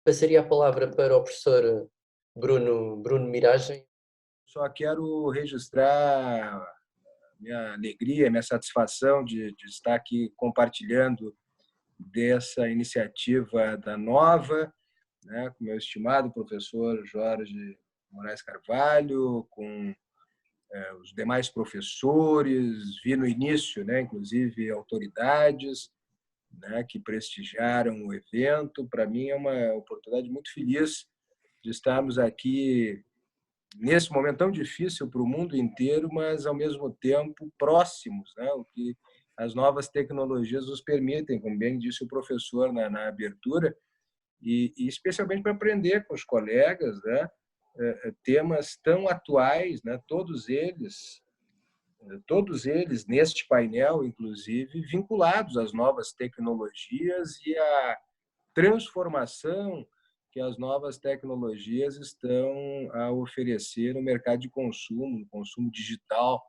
Passaria a palavra para o professor Bruno Miragem. Só quero registrar minha alegria, minha satisfação de estar aqui compartilhando dessa iniciativa da Nova, né, com meu estimado professor Jorge Moraes Carvalho, com os demais professores, vi no início, né, inclusive autoridades, né, que prestigiaram o evento. Para mim é uma oportunidade muito feliz de estarmos aqui nesse momento tão difícil para o mundo inteiro, mas ao mesmo tempo próximos, né? O que as novas tecnologias nos permitem, como bem disse o professor na abertura, e especialmente para aprender com os colegas, né? Temas tão atuais, né? Todos eles neste painel, inclusive, vinculados às novas tecnologias e à transformação que as novas tecnologias estão a oferecer no mercado de consumo, no consumo digital,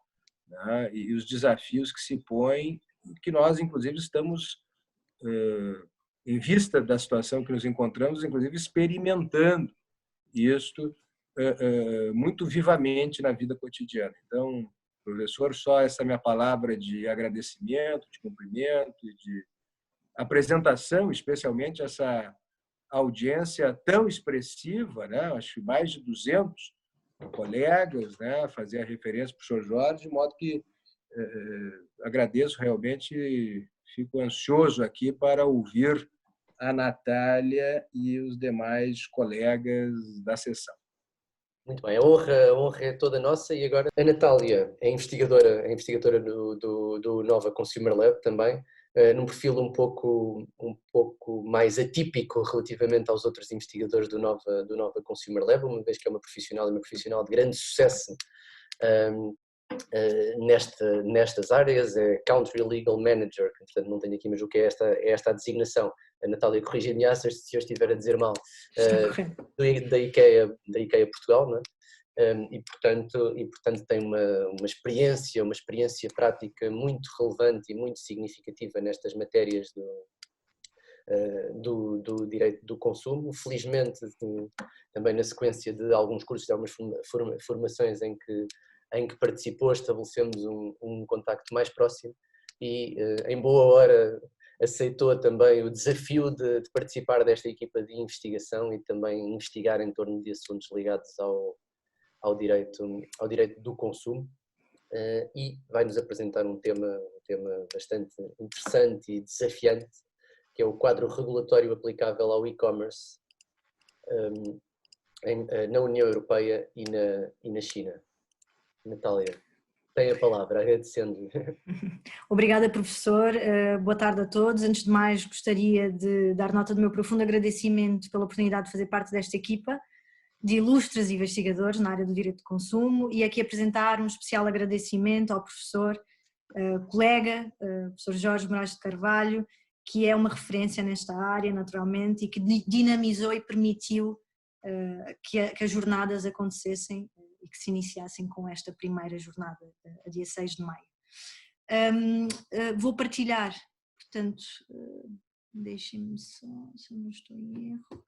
né? E os desafios que se põem, que nós, inclusive, estamos, em vista da situação que nos encontramos, inclusive, experimentando isto muito vivamente na vida cotidiana. Então, professor, só essa minha palavra de agradecimento, de cumprimento e de apresentação, especialmente essa audiência tão expressiva, né? Acho que mais de 200 colegas, né? Fazer a referência para o senhor Jorge, de modo que agradeço realmente, fico ansioso aqui para ouvir a Natália e os demais colegas da sessão. Muito bem, a honra é toda nossa. E agora a Natália é investigadora do Nova Consumer Lab também, num perfil um pouco mais atípico relativamente aos outros investigadores do Nova Consumer Lab, uma vez que é uma profissional de grande sucesso nestas áreas, é Country Legal Manager, que portanto não tenho aqui, mas o que é esta a designação. A Natália corrige-me se eu estiver a dizer mal, da IKEA Portugal, não é? E portanto tem uma experiência prática muito relevante e muito significativa nestas matérias do direito do consumo. Felizmente, também na sequência de alguns cursos, de algumas formações em que participou, estabelecemos um contacto mais próximo e, em boa hora, aceitou também o desafio de participar desta equipa de investigação e também investigar em torno de assuntos ligados ao direito do consumo, e vai-nos apresentar um tema bastante interessante e desafiante, que é o quadro regulatório aplicável ao e-commerce na União Europeia e na China. Natália, tem a palavra, agradecendo. Obrigada, professor. Boa tarde a todos. Antes de mais, gostaria de dar nota do meu profundo agradecimento pela oportunidade de fazer parte desta equipa de ilustres investigadores na área do direito de consumo e aqui apresentar um especial agradecimento ao professor, colega, professor Jorge Moraes de Carvalho, que é uma referência nesta área, naturalmente, e que dinamizou e permitiu que as jornadas acontecessem e que se iniciassem com esta primeira jornada, a dia 6 de maio. Vou partilhar, portanto, deixem-me só, se eu não estou em erro.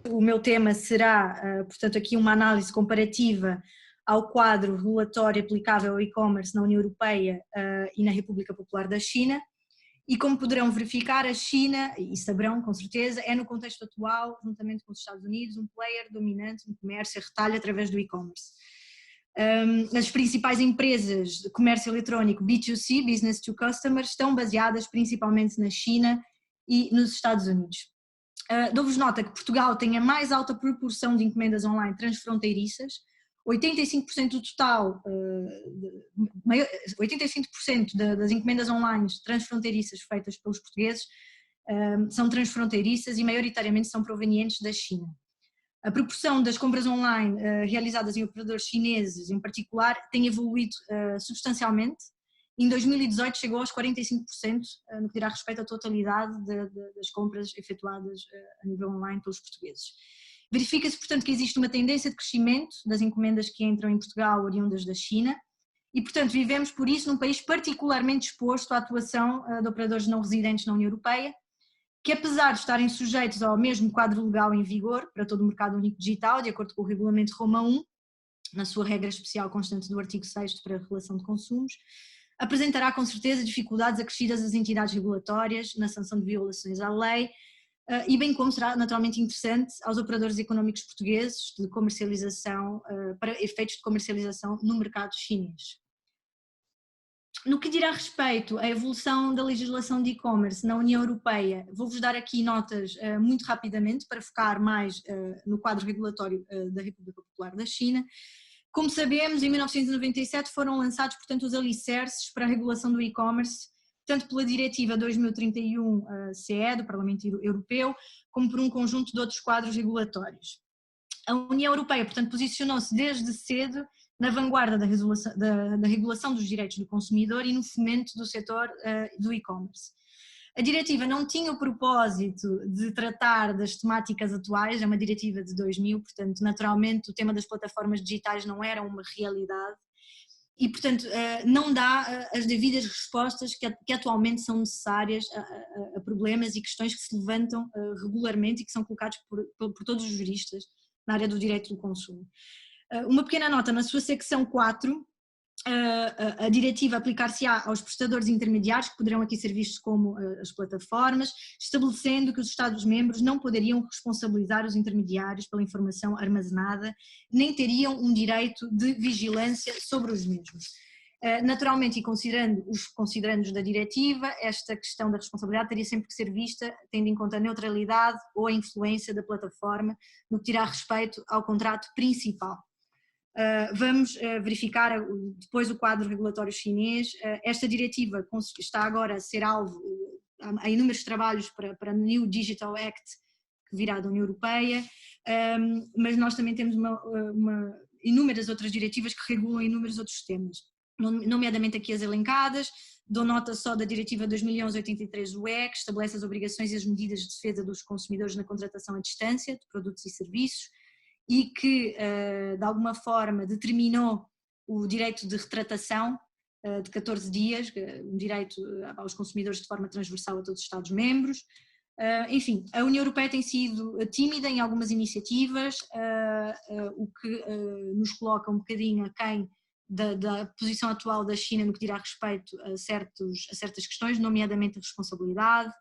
O meu tema será, portanto, aqui uma análise comparativa ao quadro regulatório aplicável ao e-commerce na União Europeia e na República Popular da China. E como poderão verificar, a China, e saberão com certeza, é no contexto atual, juntamente com os Estados Unidos, um player dominante no comércio a retalho através do e-commerce. As principais empresas de comércio eletrónico B2C, Business to Customer, estão baseadas principalmente na China e nos Estados Unidos. Dou-vos nota que Portugal tem a mais alta proporção de encomendas online transfronteiriças, 85% do total, 85% das encomendas online transfronteiriças feitas pelos portugueses são transfronteiriças e maioritariamente são provenientes da China. A proporção das compras online realizadas em operadores chineses, em particular, tem evoluído substancialmente. Em 2018 chegou aos 45%, no que dirá respeito à totalidade das compras efetuadas a nível online pelos portugueses. Verifica-se, portanto, que existe uma tendência de crescimento das encomendas que entram em Portugal oriundas da China e, portanto, vivemos por isso num país particularmente exposto à atuação de operadores não residentes na União Europeia que apesar de estarem sujeitos ao mesmo quadro legal em vigor para todo o mercado único digital, de acordo com o Regulamento Roma 1, na sua regra especial constante do artigo 6º para a regulação de consumos, apresentará com certeza dificuldades acrescidas às entidades regulatórias na sanção de violações à lei, e bem como será naturalmente interessante aos operadores económicos portugueses de comercialização, para efeitos de comercialização no mercado chinês. No que dirá respeito à evolução da legislação de e-commerce na União Europeia, vou-vos dar aqui notas muito rapidamente para focar mais no quadro regulatório da República Popular da China. Como sabemos, em 1997 foram lançados, portanto, os alicerces para a regulação do e-commerce, tanto pela Diretiva 2031/CE do Parlamento Europeu, como por um conjunto de outros quadros regulatórios. A União Europeia, portanto, posicionou-se desde cedo na vanguarda da regulação dos direitos do consumidor e no fomento do setor do e-commerce. A diretiva não tinha o propósito de tratar das temáticas atuais, é uma diretiva de 2000, portanto, naturalmente o tema das plataformas digitais não era uma realidade e, portanto, não dá as devidas respostas que atualmente são necessárias a problemas e questões que se levantam regularmente e que são colocados por todos os juristas na área do direito do consumo. Uma pequena nota, na sua secção 4, a diretiva aplicar-se-á aos prestadores intermediários, que poderão aqui ser vistos como as plataformas, estabelecendo que os Estados-membros não poderiam responsabilizar os intermediários pela informação armazenada, nem teriam um direito de vigilância sobre os mesmos. Naturalmente, e considerando os considerandos da diretiva, esta questão da responsabilidade teria sempre que ser vista tendo em conta a neutralidade ou a influência da plataforma no que dirá respeito ao contrato principal. Vamos verificar depois o quadro regulatório chinês. Esta diretiva está agora a ser alvo, há inúmeros trabalhos para a New Digital Act que virá da União Europeia, mas nós também temos inúmeras outras diretivas que regulam inúmeros outros temas, nomeadamente aqui as elencadas. Dou nota só da Diretiva 2011/83/UE, que estabelece as obrigações e as medidas de defesa dos consumidores na contratação à distância de produtos e serviços, e que, de alguma forma, determinou o direito de retratação de 14 dias, um direito aos consumidores de forma transversal a todos os Estados-membros. Enfim, a União Europeia tem sido tímida em algumas iniciativas, o que nos coloca um bocadinho aquém da posição atual da China no que dirá respeito a certas questões, nomeadamente a responsabilidade.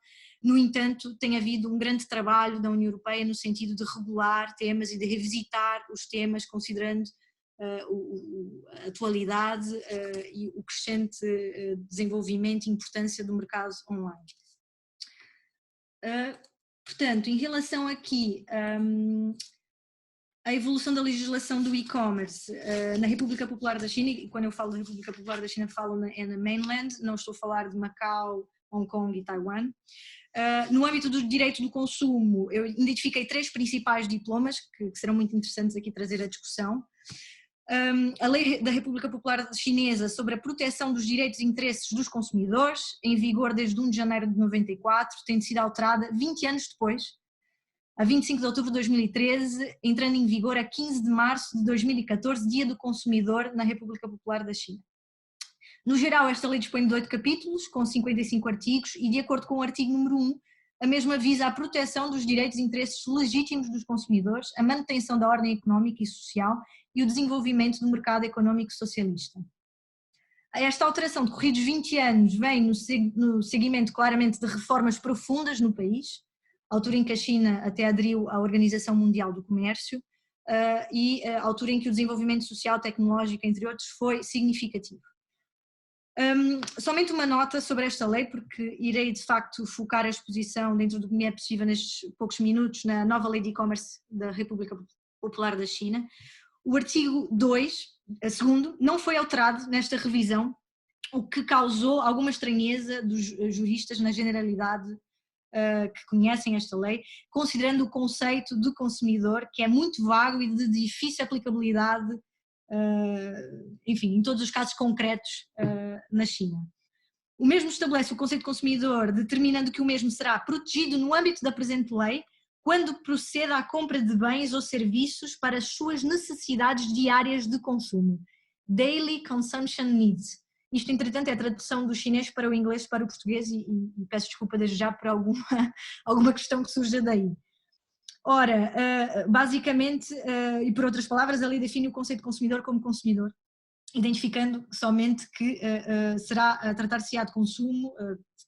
No entanto, tem havido um grande trabalho da União Europeia no sentido de regular temas e de revisitar os temas, considerando a atualidade e o crescente desenvolvimento e importância do mercado online. Portanto, em relação aqui à evolução da legislação do e-commerce na República Popular da China, e quando eu falo da República Popular da China falo na mainland, não estou a falar de Macau, Hong Kong e Taiwan. No âmbito do direito do consumo, eu identifiquei 3 principais diplomas que serão muito interessantes aqui trazer à discussão. A Lei da República Popular Chinesa sobre a proteção dos direitos e interesses dos consumidores, em vigor desde 1 de janeiro de 94, tem sido alterada 20 anos depois, a 25 de outubro de 2013, entrando em vigor a 15 de março de 2014, Dia do Consumidor na República Popular da China. No geral, esta lei dispõe de 8 capítulos, com 55 artigos, e de acordo com o artigo número 1, a mesma visa a proteção dos direitos e interesses legítimos dos consumidores, a manutenção da ordem económica e social e o desenvolvimento do mercado económico socialista. Esta alteração, decorridos 20 anos, vem no seguimento claramente de reformas profundas no país, altura em que a China até aderiu à Organização Mundial do Comércio, e a altura em que o desenvolvimento social, tecnológico, entre outros, foi significativo. Somente uma nota sobre esta lei, porque irei de facto focar a exposição dentro do que me é possível nestes poucos minutos na nova lei de e-commerce da República Popular da China. O artigo 2, segundo, não foi alterado nesta revisão, o que causou alguma estranheza dos juristas na generalidade que conhecem esta lei, considerando o conceito de consumidor, que é muito vago e de difícil aplicabilidade, enfim, em todos os casos concretos na China. O mesmo estabelece o conceito de consumidor, determinando que o mesmo será protegido no âmbito da presente lei quando proceda à compra de bens ou serviços para as suas necessidades diárias de consumo, Daily Consumption Needs, Isto, entretanto, é a tradução do chinês para o inglês para o português e peço desculpa desde já por alguma questão que surja daí. Ora, basicamente, e por outras palavras, a lei define o conceito de consumidor como consumidor, identificando somente que tratar-se-á de consumo,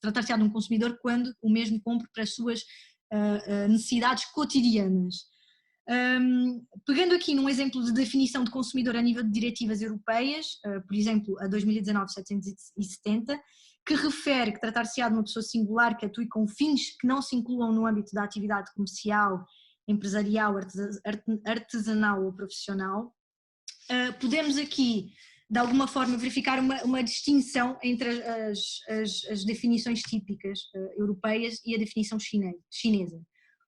tratar-se-á de um consumidor quando o mesmo compra para as suas necessidades cotidianas. Pegando aqui num exemplo de definição de consumidor a nível de diretivas europeias, por exemplo, a 2019-770, que refere que tratar-se-á de uma pessoa singular que atue com fins que não se incluam no âmbito da atividade comercial, empresarial, artesanal ou profissional, podemos aqui, de alguma forma, verificar uma distinção entre as definições típicas europeias e a definição chinesa.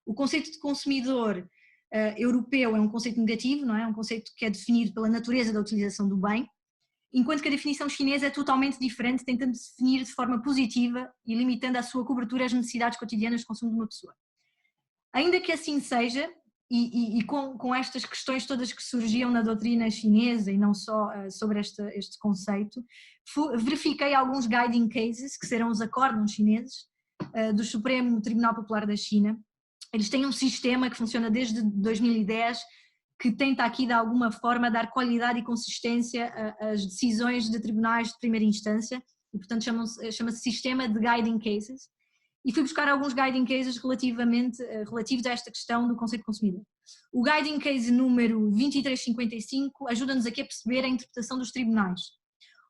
O conceito de consumidor europeu é um conceito negativo, não é? É um conceito que é definido pela natureza da utilização do bem, enquanto que a definição chinesa é totalmente diferente, tentando definir de forma positiva e limitando a sua cobertura às necessidades cotidianas de consumo de uma pessoa. Ainda que assim seja, e com estas questões todas que surgiam na doutrina chinesa e não só sobre este conceito, verifiquei alguns guiding cases, que serão os acórdãos chineses do Supremo Tribunal Popular da China. Eles têm um sistema que funciona desde 2010, que tenta aqui de alguma forma dar qualidade e consistência às decisões de tribunais de primeira instância, e portanto chama-se Sistema de Guiding Cases, e fui buscar alguns guiding cases relativos a esta questão do conceito de consumidor. O guiding case número 2355 ajuda-nos aqui a perceber a interpretação dos tribunais.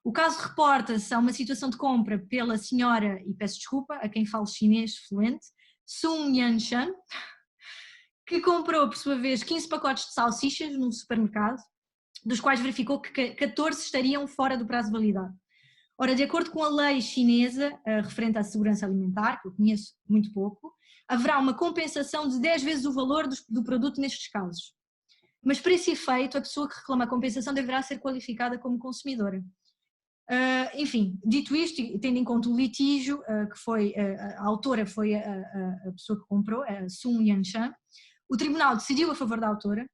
O caso reporta-se a uma situação de compra pela senhora, e peço desculpa a quem fala chinês fluente, Sun Yanshan, que comprou, por sua vez, 15 pacotes de salsichas num supermercado, dos quais verificou que 14 estariam fora do prazo de validade. Ora, de acordo com a lei chinesa referente à segurança alimentar, que eu conheço muito pouco, haverá uma compensação de 10 vezes o valor do produto nestes casos. Mas para esse efeito, a pessoa que reclama a compensação deverá ser qualificada como consumidora. Enfim, dito isto, e tendo em conta o litígio, que foi, a autora foi a pessoa que comprou, a Sun Yanshan, o tribunal decidiu a favor da autora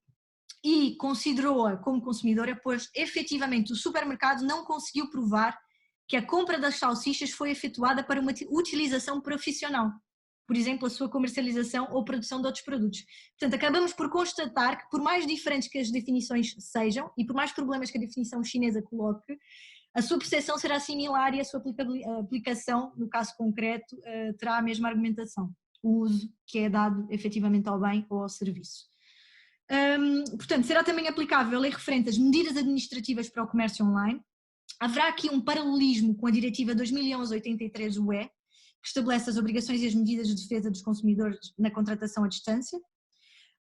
e considerou-a como consumidora, pois efetivamente o supermercado não conseguiu provar que a compra das salsichas foi efetuada para uma utilização profissional, por exemplo, a sua comercialização ou produção de outros produtos. Portanto, acabamos por constatar que, por mais diferentes que as definições sejam e por mais problemas que a definição chinesa coloque, a sua percepção será similar e a sua aplicação, no caso concreto, terá a mesma argumentação, o uso que é dado efetivamente ao bem ou ao serviço. Portanto, será também aplicável a lei referente às medidas administrativas para o comércio online. Haverá aqui um paralelismo com a Diretiva 2011/83/UE, que estabelece as obrigações e as medidas de defesa dos consumidores na contratação à distância.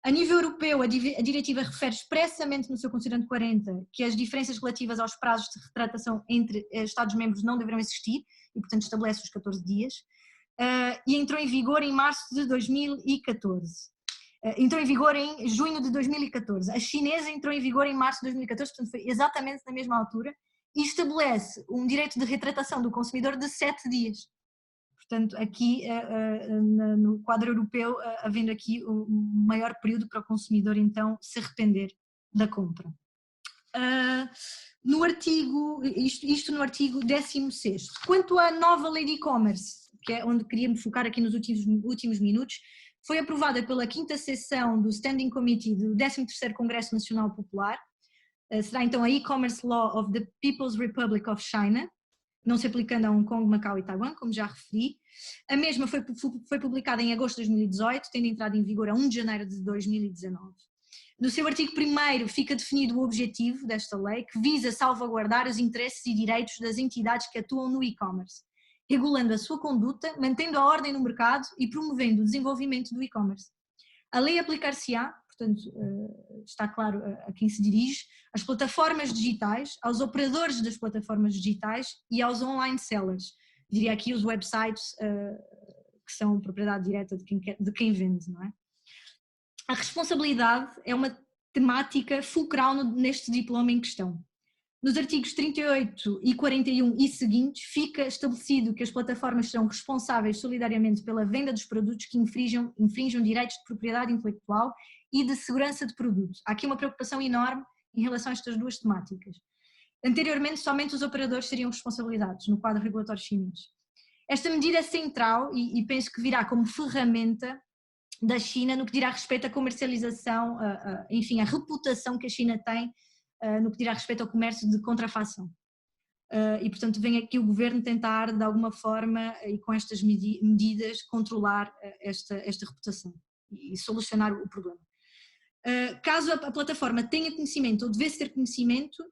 A nível europeu, a Diretiva refere expressamente no seu considerante 40 que as diferenças relativas aos prazos de retratação entre Estados-membros não deverão existir e, portanto, estabelece os 14 dias. E entrou em vigor em março de 2014. Entrou em vigor em junho de 2014. A chinesa entrou em vigor em março de 2014, portanto foi exatamente na mesma altura, e estabelece um direito de retratação do consumidor de 7 dias. Portanto, aqui no quadro europeu, havendo aqui um maior período para o consumidor então se arrepender da compra. No artigo, isto no artigo 16º. Quanto à nova lei de e-commerce, que é onde queria me focar aqui nos últimos minutos, foi aprovada pela 5ª sessão do Standing Committee do 13º Congresso Nacional Popular. Será então a E-Commerce Law of the People's Republic of China, não se aplicando a Hong Kong, Macau e Taiwan, como já referi. A mesma foi publicada em agosto de 2018, tendo entrado em vigor a 1 de janeiro de 2019. No seu artigo 1º fica definido o objetivo desta lei, que visa salvaguardar os interesses e direitos das entidades que atuam no e-commerce, regulando a sua conduta, mantendo a ordem no mercado e promovendo o desenvolvimento do e-commerce. A lei aplicar-se-á, portanto, está claro a quem se dirige, às plataformas digitais, aos operadores das plataformas digitais e aos online sellers. Diria aqui os websites que são propriedade direta de quem vende, não é? A responsabilidade é uma temática fulcral neste diploma em questão. Nos artigos 38 e 41 e seguintes, fica estabelecido que as plataformas serão responsáveis solidariamente pela venda dos produtos que infringam direitos de propriedade intelectual e de segurança de produto. Há aqui uma preocupação enorme em relação a estas duas temáticas. Anteriormente, somente os operadores seriam responsabilizados no quadro regulatório chinês. Esta medida é central e penso que virá como ferramenta da China no que dirá respeito à comercialização, enfim, a reputação que a China tem no que dirá respeito ao comércio de contrafação. E, portanto, vem aqui o governo tentar, de alguma forma, e com estas medidas, controlar esta reputação e solucionar o problema. Caso a plataforma tenha conhecimento ou devesse ter conhecimento,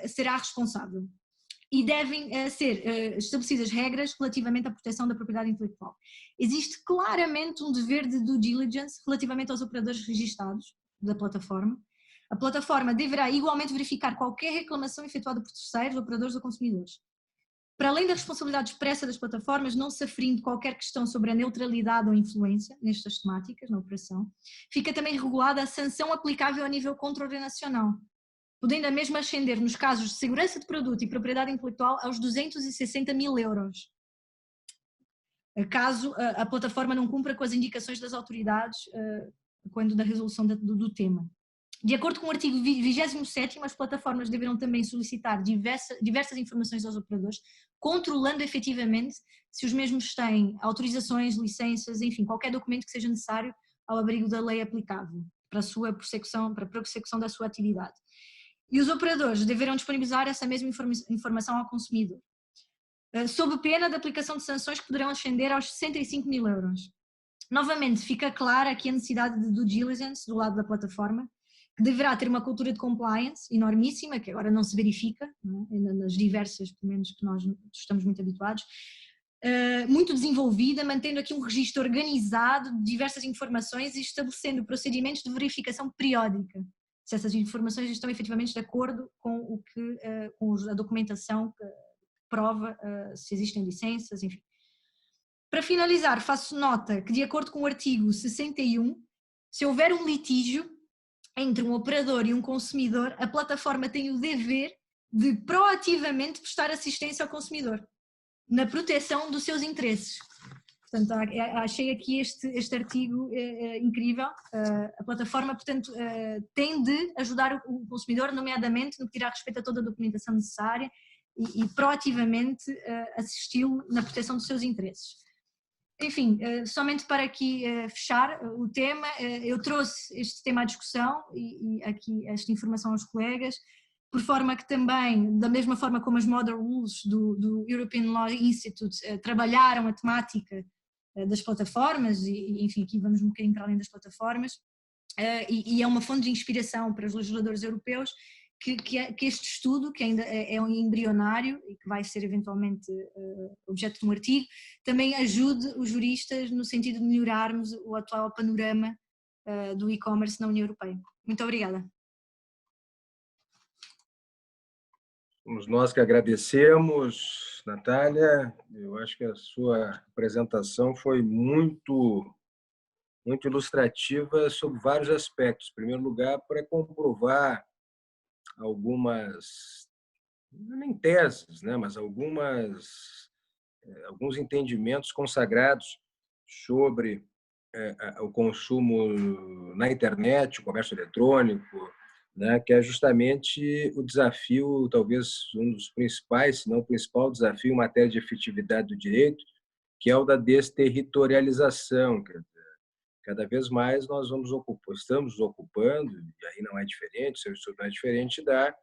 será responsável. E devem ser estabelecidas regras relativamente à proteção da propriedade intelectual. Existe claramente um dever de due diligence relativamente aos operadores registados da plataforma. A plataforma deverá igualmente verificar qualquer reclamação efetuada por terceiros, operadores ou consumidores. Para além da responsabilidade expressa das plataformas, não se aferindo qualquer questão sobre a neutralidade ou influência nestas temáticas, na operação, fica também regulada a sanção aplicável a nível contra-nacional, podendo a mesma ascender, nos casos de segurança de produto e propriedade intelectual, aos 260 mil euros, caso a plataforma não cumpra com as indicações das autoridades quando da resolução do tema. De acordo com o artigo 27º, as plataformas deverão também solicitar diversas informações aos operadores, controlando efetivamente se os mesmos têm autorizações, licenças, enfim, qualquer documento que seja necessário ao abrigo da lei aplicável para a prossecução da sua atividade. E os operadores deverão disponibilizar essa mesma informação ao consumidor, sob pena de aplicação de sanções que poderão ascender aos 65 mil euros. Novamente, fica clara aqui a necessidade de due diligence do lado da plataforma, que deverá ter uma cultura de compliance enormíssima, que agora não se verifica, não é? Nas diversas, pelo menos, que nós estamos muito habituados, muito desenvolvida, mantendo aqui um registro organizado de diversas informações e estabelecendo procedimentos de verificação periódica, se essas informações estão efetivamente de acordo com com a documentação que prova se existem licenças, enfim. Para finalizar, faço nota que, de acordo com o artigo 61, se houver um litígio entre um operador e um consumidor, a plataforma tem o dever de proativamente prestar assistência ao consumidor na proteção dos seus interesses. Portanto, achei aqui este artigo incrível. A plataforma, portanto, tem de ajudar o consumidor, nomeadamente no que dirá respeito a toda a documentação necessária e proativamente assisti-lo na proteção dos seus interesses. Enfim, somente para aqui fechar o tema, eu trouxe este tema à discussão e aqui esta informação aos colegas, por forma que também, da mesma forma como as Model Rules do European Law Institute trabalharam a temática das plataformas, e enfim, aqui vamos um bocadinho para além das plataformas, e é uma fonte de inspiração para os legisladores europeus, que este estudo, que ainda é um embrionário e que vai ser eventualmente objeto de um artigo, também ajude os juristas no sentido de melhorarmos o atual panorama do e-commerce na União Europeia. Muito obrigada. Somos nós que agradecemos, Natália. Eu acho que a sua apresentação foi muito ilustrativa sobre vários aspectos. Em primeiro lugar, para comprovar algumas, nem teses, né, mas alguns entendimentos consagrados sobre o consumo na internet, o comércio eletrônico, né, que é justamente o desafio, talvez um dos principais, se não o principal desafio em matéria de efetividade do direito, que é o da desterritorialização. Cada vez mais nós estamos nos ocupando, e aí não é diferente, o seu estudo não é diferente, da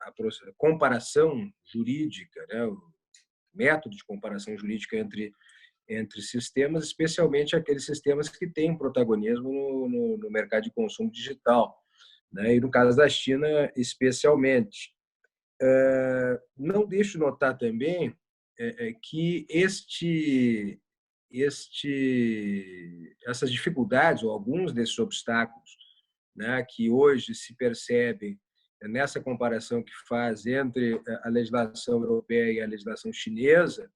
a comparação jurídica, né, o método de comparação jurídica entre sistemas, especialmente aqueles sistemas que têm protagonismo no mercado de consumo digital, né, e no caso da China, especialmente. Não deixo notar também que essas dificuldades, ou alguns desses obstáculos, né, que hoje se percebem nessa comparação que faz entre a legislação europeia e a legislação chinesa,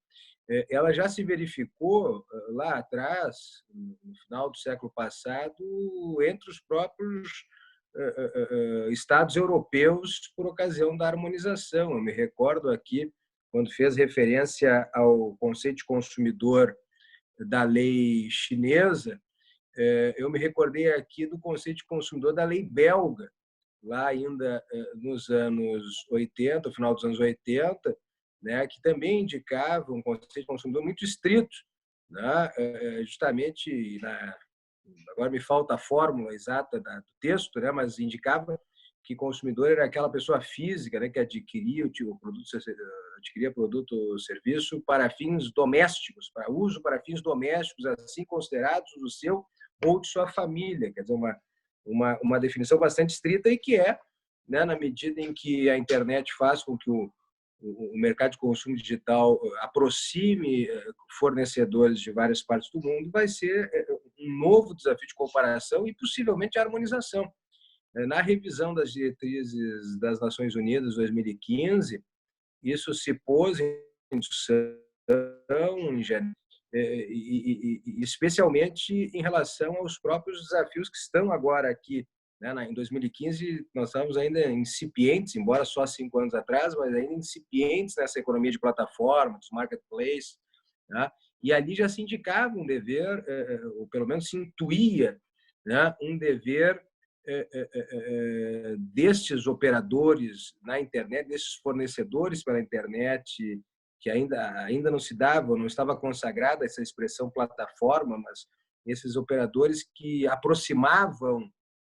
ela já se verificou lá atrás, no final do século passado, entre os próprios estados europeus por ocasião da harmonização. Eu me recordo aqui, quando fez referência ao conceito de consumidor da lei chinesa, eu me recordei aqui do conceito de consumidor da lei belga, lá ainda nos anos 80, final dos anos 80, né, que também indicava um conceito de consumidor muito estrito, né, justamente, agora me falta a fórmula exata do texto, né, mas indicava que consumidor era aquela pessoa física, né, que adquiria produto ou serviço para fins domésticos, para uso para fins domésticos, assim considerados do seu ou de sua família. Quer dizer, uma definição bastante estrita e que né, na medida em que a internet faz com que o mercado de consumo digital aproxime fornecedores de várias partes do mundo, vai ser um novo desafio de comparação e possivelmente harmonização. Na revisão das diretrizes das Nações Unidas 2015, isso se pôs em discussão, especialmente em relação aos próprios desafios que estão agora aqui. Em 2015, nós estávamos ainda incipientes, embora só 5 anos atrás, mas ainda incipientes nessa economia de plataforma, dos marketplaces, né? E ali já se indicava um dever, ou pelo menos se intuía, né, um dever destes operadores na internet, desses fornecedores pela internet, que ainda não se dava, não estava consagrada essa expressão plataforma, mas esses operadores que aproximavam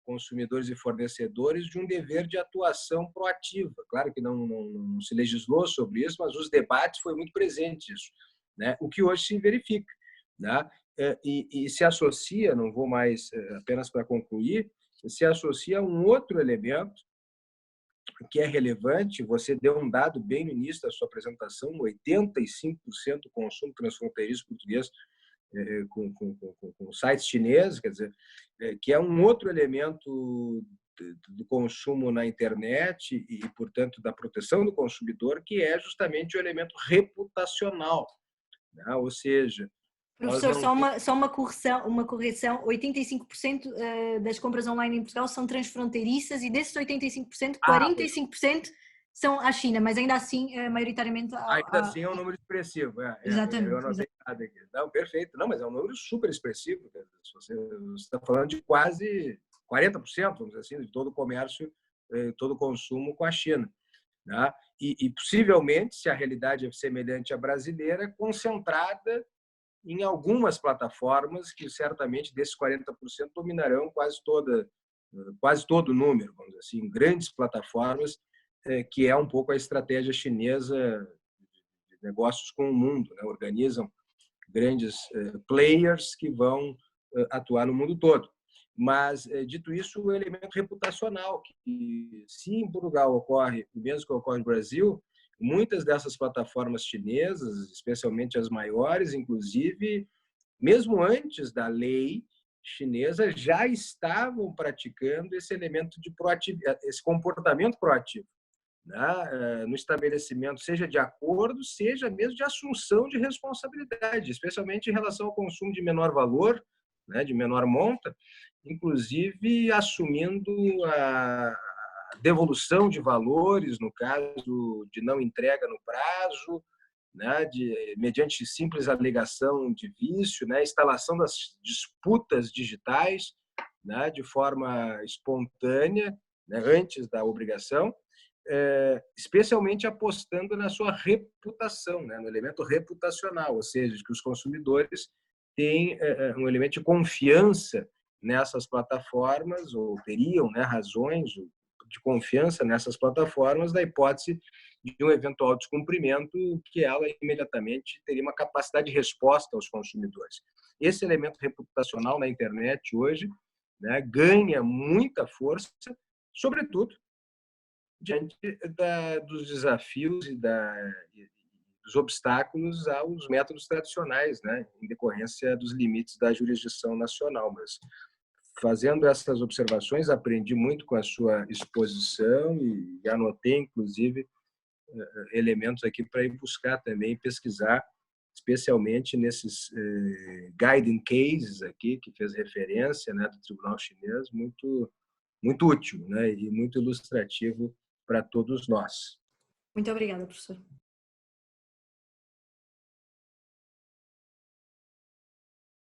consumidores e fornecedores de um dever de atuação proativa. Claro que não se legislou sobre isso, mas os debates foi muito presente isso, né? O que hoje se verifica, né? E se associa, não vou mais, apenas para concluir, se associa a um outro elemento que é relevante. Você deu um dado bem no início da sua apresentação: 85% do consumo transfronteiriço português com sites chineses, quer dizer, que é um outro elemento do consumo na internet e, portanto, da proteção do consumidor, que é justamente o elemento reputacional, né? Ou seja, professor, só uma correção, 85% das compras online em Portugal são transfronteiriças e desses 85%, 45% são à China, mas ainda assim, maioritariamente... Ainda assim é um número expressivo. Exatamente. Eu anotei nada aqui. Não, perfeito. Não, mas é um número super expressivo. Se você está falando de quase 40%, vamos dizer assim, de todo o comércio, todo o consumo com a China, né? E possivelmente, se a realidade é semelhante à brasileira, concentrada em algumas plataformas que certamente desses 40% dominarão quase todo o número, vamos dizer assim, grandes plataformas, que é um pouco a estratégia chinesa de negócios com o mundo, né? Organizam grandes players que vão atuar no mundo todo. Mas, dito isso, o elemento reputacional, que se em Portugal ocorre o mesmo que ocorre no Brasil, muitas dessas plataformas chinesas, especialmente as maiores, inclusive, mesmo antes da lei chinesa, já estavam praticando esse elemento de proatividade, esse comportamento proativo, né, no estabelecimento, seja de acordo, seja mesmo de assunção de responsabilidade, especialmente em relação ao consumo de menor valor, né, de menor monta, inclusive assumindo a devolução de valores no caso de não entrega no prazo, né, mediante simples alegação de vício, né, instalação das disputas digitais, né, de forma espontânea, né, antes da obrigação, especialmente apostando na sua reputação, né, no elemento reputacional, ou seja, que os consumidores têm um elemento de confiança nessas plataformas, ou teriam, né, razões de confiança nessas plataformas, da hipótese de um eventual descumprimento, que ela imediatamente teria uma capacidade de resposta aos consumidores. Esse elemento reputacional na internet hoje, né, ganha muita força, sobretudo diante dos desafios e dos obstáculos aos métodos tradicionais, né, em decorrência dos limites da jurisdição nacional. Mas, fazendo essas observações, aprendi muito com a sua exposição e anotei, inclusive, elementos aqui para ir buscar também, pesquisar, especialmente nesses guiding cases aqui, que fez referência, né, do Tribunal Chinês, muito útil, né, e muito ilustrativo para todos nós. Muito obrigada, professor.